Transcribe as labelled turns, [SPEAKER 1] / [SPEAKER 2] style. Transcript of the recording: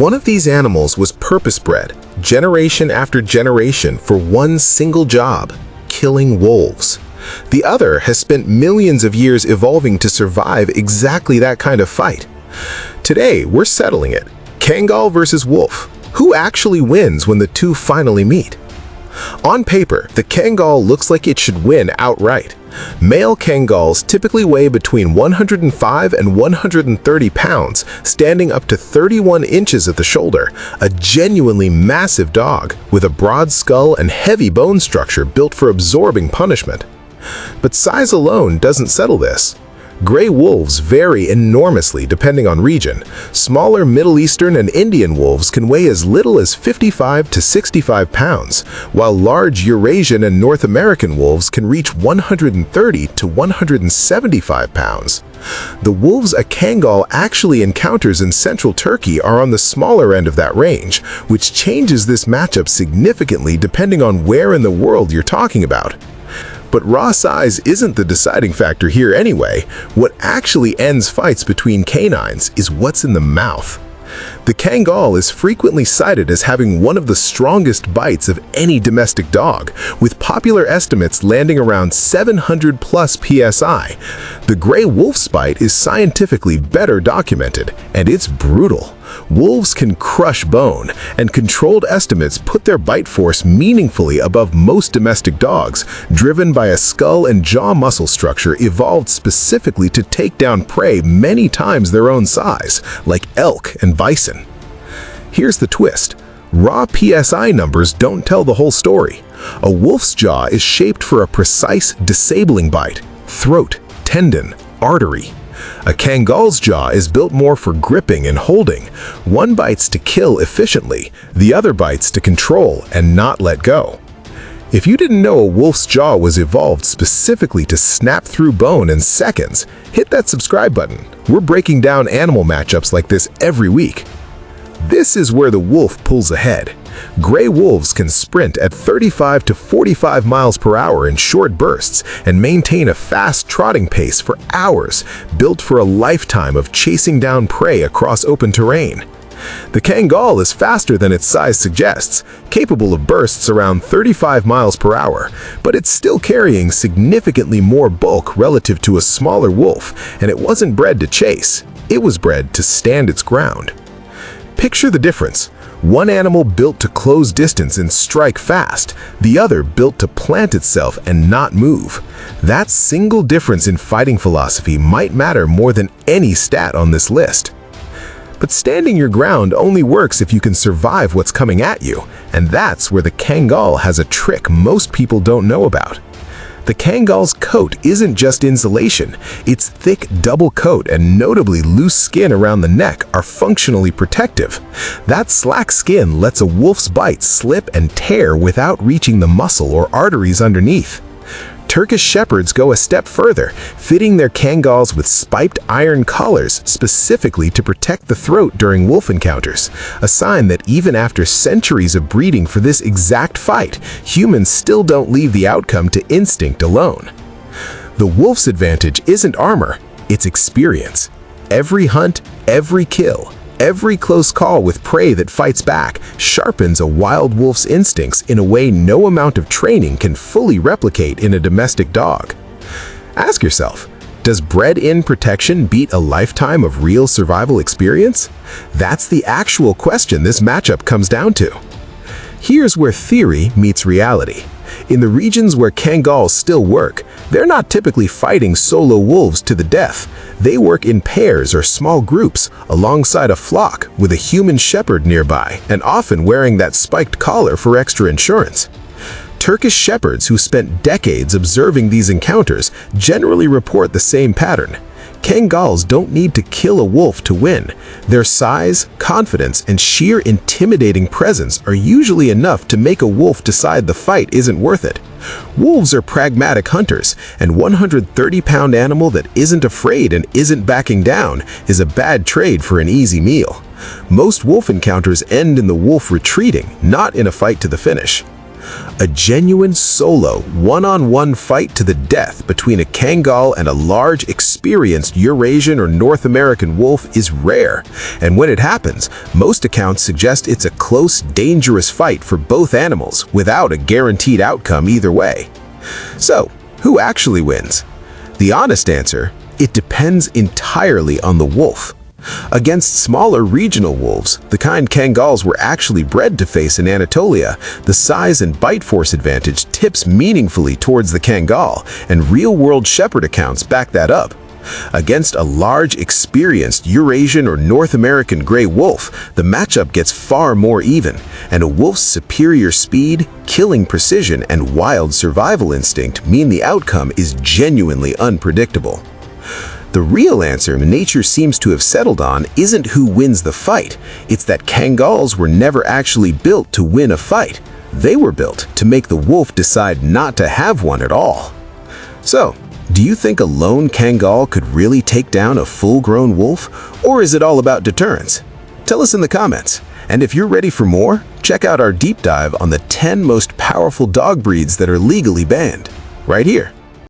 [SPEAKER 1] One of these animals was purpose-bred, generation after generation, for one single job: killing wolves. The other has spent millions of years evolving to survive exactly that kind of fight. Today, we're settling it. Kangal versus wolf. Who actually wins when the two finally meet? On paper, the Kangal looks like it should win outright. Male Kangals typically weigh between 105 and 130 pounds, standing up to 31 inches at the shoulder, a genuinely massive dog with a broad skull and heavy bone structure built for absorbing punishment. But size alone doesn't settle this. Gray wolves vary enormously depending on region. Smaller Middle Eastern and Indian wolves can weigh as little as 55 to 65 pounds, while large Eurasian and North American wolves can reach 130 to 175 pounds. The wolves a Kangal actually encounters in central Turkey are on the smaller end of that range, which changes this matchup significantly depending on where in the world you're talking about. But raw size isn't the deciding factor here anyway. What actually ends fights between canines is what's in the mouth. The Kangal is frequently cited as having one of the strongest bites of any domestic dog, with popular estimates landing around 700 plus psi. The gray wolf's bite is scientifically better documented, and it's brutal. Wolves can crush bone, and controlled estimates put their bite force meaningfully above most domestic dogs, driven by a skull and jaw muscle structure evolved specifically to take down prey many times their own size, like elk and bison. Here's the twist. Raw PSI numbers don't tell the whole story. A wolf's jaw is shaped for a precise, disabling bite: throat, tendon, artery. A Kangal's jaw is built more for gripping and holding. One bites to kill efficiently, the other bites to control and not let go. If you didn't know a wolf's jaw was evolved specifically to snap through bone in seconds, hit that subscribe button. We're breaking down animal matchups like this every week. This is where the wolf pulls ahead. Gray wolves can sprint at 35 to 45 miles per hour in short bursts and maintain a fast trotting pace for hours, built for a lifetime of chasing down prey across open terrain. The Kangal is faster than its size suggests, capable of bursts around 35 miles per hour, but it's still carrying significantly more bulk relative to a smaller wolf, and it wasn't bred to chase. It was bred to stand its ground. Picture the difference. One animal built to close distance and strike fast, the other built to plant itself and not move. That single difference in fighting philosophy might matter more than any stat on this list. But standing your ground only works if you can survive what's coming at you, and that's where the Kangal has a trick most people don't know about. The Kangal's coat isn't just insulation. Its thick double coat and notably loose skin around the neck are functionally protective. That slack skin lets a wolf's bite slip and tear without reaching the muscle or arteries underneath. Turkish Shepherds go a step further, fitting their Kangals with spiked iron collars specifically to protect the throat during wolf encounters, a sign that even after centuries of breeding for this exact fight, humans still don't leave the outcome to instinct alone. The wolf's advantage isn't armor, it's experience. Every hunt, every kill, every close call with prey that fights back sharpens a wild wolf's instincts in a way no amount of training can fully replicate in a domestic dog. Ask yourself, does bred-in protection beat a lifetime of real survival experience? That's the actual question this matchup comes down to. Here's where theory meets reality. In the regions where Kangals still work, they're not typically fighting solo wolves to the death. They work in pairs or small groups alongside a flock with a human shepherd nearby and often wearing that spiked collar for extra insurance. Turkish Shepherds who spent decades observing these encounters generally report the same pattern. Kangals don't need to kill a wolf to win. Their size, confidence, and sheer intimidating presence are usually enough to make a wolf decide the fight isn't worth it. Wolves are pragmatic hunters, and 130-pound animal that isn't afraid and isn't backing down is a bad trade for an easy meal. Most wolf encounters end in the wolf retreating, not in a fight to the finish. A genuine solo, one-on-one fight to the death between a Kangal and a large, experienced experienced Eurasian or North American wolf is rare, and when it happens, most accounts suggest it's a close, dangerous fight for both animals without a guaranteed outcome either way. So, who actually wins? The honest answer, it depends entirely on the wolf. Against smaller regional wolves, the kind Kangals were actually bred to face in Anatolia, the size and bite force advantage tips meaningfully towards the Kangal, and real-world shepherd accounts back that up. Against a large, experienced Eurasian or North American gray wolf, the matchup gets far more even, and a wolf's superior speed, killing precision, and wild survival instinct mean the outcome is genuinely unpredictable. The real answer nature seems to have settled on isn't who wins the fight, it's that Kangals were never actually built to win a fight. They were built to make the wolf decide not to have one at all. So, do you think a lone Kangal could really take down a full-grown wolf, or is it all about deterrence? Tell us in the comments. And if you're ready for more, check out our deep dive on the 10 most powerful dog breeds that are legally banned, right here.